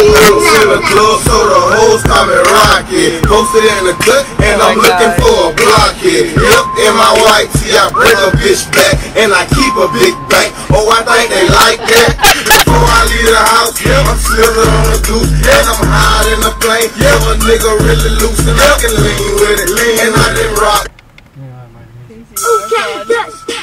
post in the club, so the hoes call me Rocket. Posted in the cut, and I'm looking for a blockhead. Yep, in my white tee, I bring a bitch back, and I keep a big bank. Oh, I think they like that. Before I leave the house, I'm slipping on the goose, and I'm high in the flame. Yeah, a nigga really loose, and I can lean with it, and I didn't rock.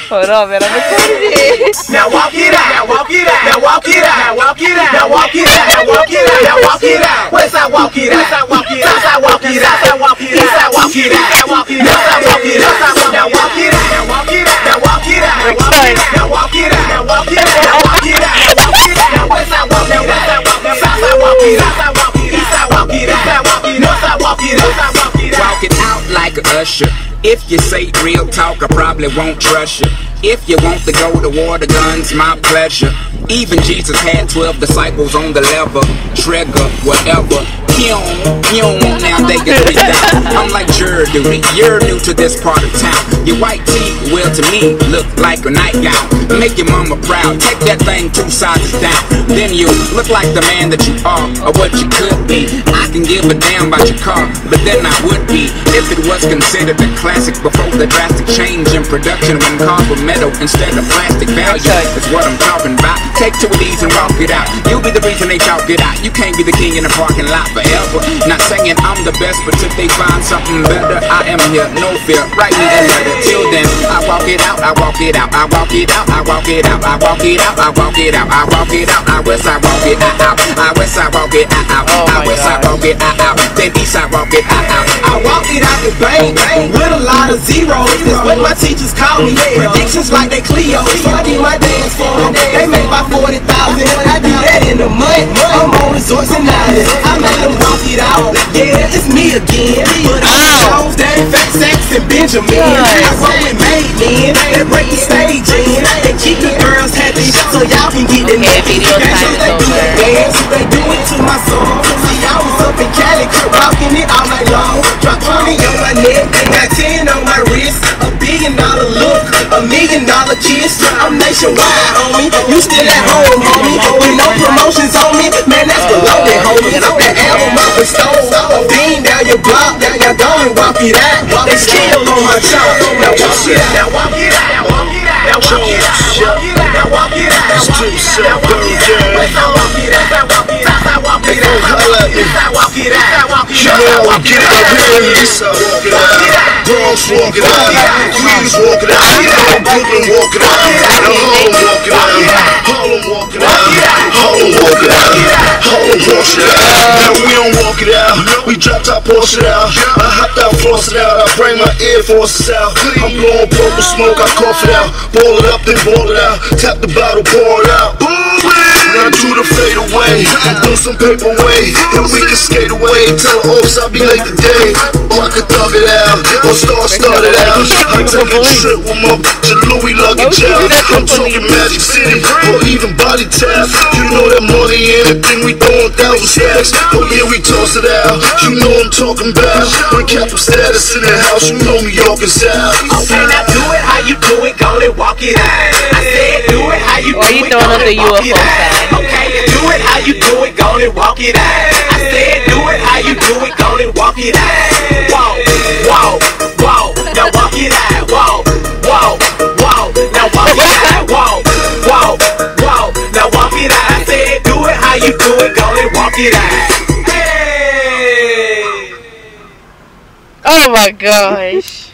Hold on, man, I'm recording. Now walk it out, now walk it out, now walk it out, now walk it out, now walk it out, now walk it out, now walk it out. West side walk it out, side walk it out, side walk it out, side walk it out, side walk it out, side walk it out, side walk it out, now walk it out, now walk it out, now walk it out, now walk it out, now walk it out, now walk it out, now walk it out, now walk it out, now west side walk it out, now south side walk it out, side walk it out, east side walk it out, side walk it out, north side walk it out, side walk it out. Walk it out like a usher. If you say real talk, I probably won't trust you. If you want to go to war, the gun's my pleasure. Even Jesus had 12 disciples on the lever. Trigger, whatever. You don't want now they get 3,000. I'm like jury duty, you're new to this part of town. Your white tee, well to me, look like a nightgown. Make your mama proud, take that thing 2 sizes down. Then you look like the man that you are, or what you could be. I can give a damn about your car, but then I would be if it was considered a classic before the drastic change in production when cars were metal instead of plastic. Value is what I'm talking about. Take 2 of these and walk it out. You'll be the reason they talk it out. You can't be the king in the parking lot forever. Not saying I'm the best, but if they find something better, I am here, no fear. Write me a letter. Till then, I walk it out, I walk it out, I walk it out, I walk it out, I walk it out, I walk it out, I walk it out, I west I walk it out, I west I walk it out, I west I walk it out, then east I walk it out. I walk it out the bang bang with a lot of zeros. That's what my teachers call me. Predictions like they Cleo. So I did my dance for them. They make about 40,000. I do that in a month. I'm on resorts and islands. I made them walk it out. Yeah, it's me again. But I chose that Fat Sex and Benjamin. I roll with made men. They break the stage in. They keep the girls happy so y'all can get the neck. They do the dance. They do it to my song. See, I was up in Cali, rocking it all night long. Drop 20 on my neck, got 10 on my wrist. $1 billion look, $1 million kiss. I'm nationwide, homie. You still at home, homie. With no promotions on me, man, that's below that, homie. That album up and stole. A beam down your block, now y'all don't walk it out. They still on my chalk. Now walk it out, now walk it out, now walk it out, now walk it out, now walk it out, now walk it out, now walk it out, now walk it out, now walk it out, now walk it out, now walk it out, now walk it out, now walk it out, now walk it out, East side walk it out, Bronx walk it out, Queens walk it out, Brooklyn walk it out, Harlem walk it out, Harlem walk it out, Harlem walk it out, Harlem wash it out. Now we don't walk it out, we drop top Porsche it out. I hopped out, floss it out, I bring my Air Forces out. I'm blowing purple smoke, I cough it out, ball it up, then ball it out. Tap the bottle, pour it out. Run to the fade away, and throw some paper away, and we can skate away. Tell the office I'll be late today, or I can thug it out, or start it out. I take a trip with my bitch and Louis luggage out. I'm talking Magic City, or even Body Tap. You know that money, anything we throwing 1,000 stacks. Oh yeah, we toss it out. You know I'm talking about. When capital status in the house, you know New York is out. Okay, now do it how you do it, go and walk it out. I said do it how you do it, go and walk it out. Okay, do it how you do it, go and walk it out. I said do it how you do it, go and walk it out. Whoa, whoa, whoa, now walk it out. Whoa, whoa, whoa, now walk it out. Whoa, whoa, whoa, now walk it out. I said do it how you do it, go and walk it out. Hey! Oh my gosh.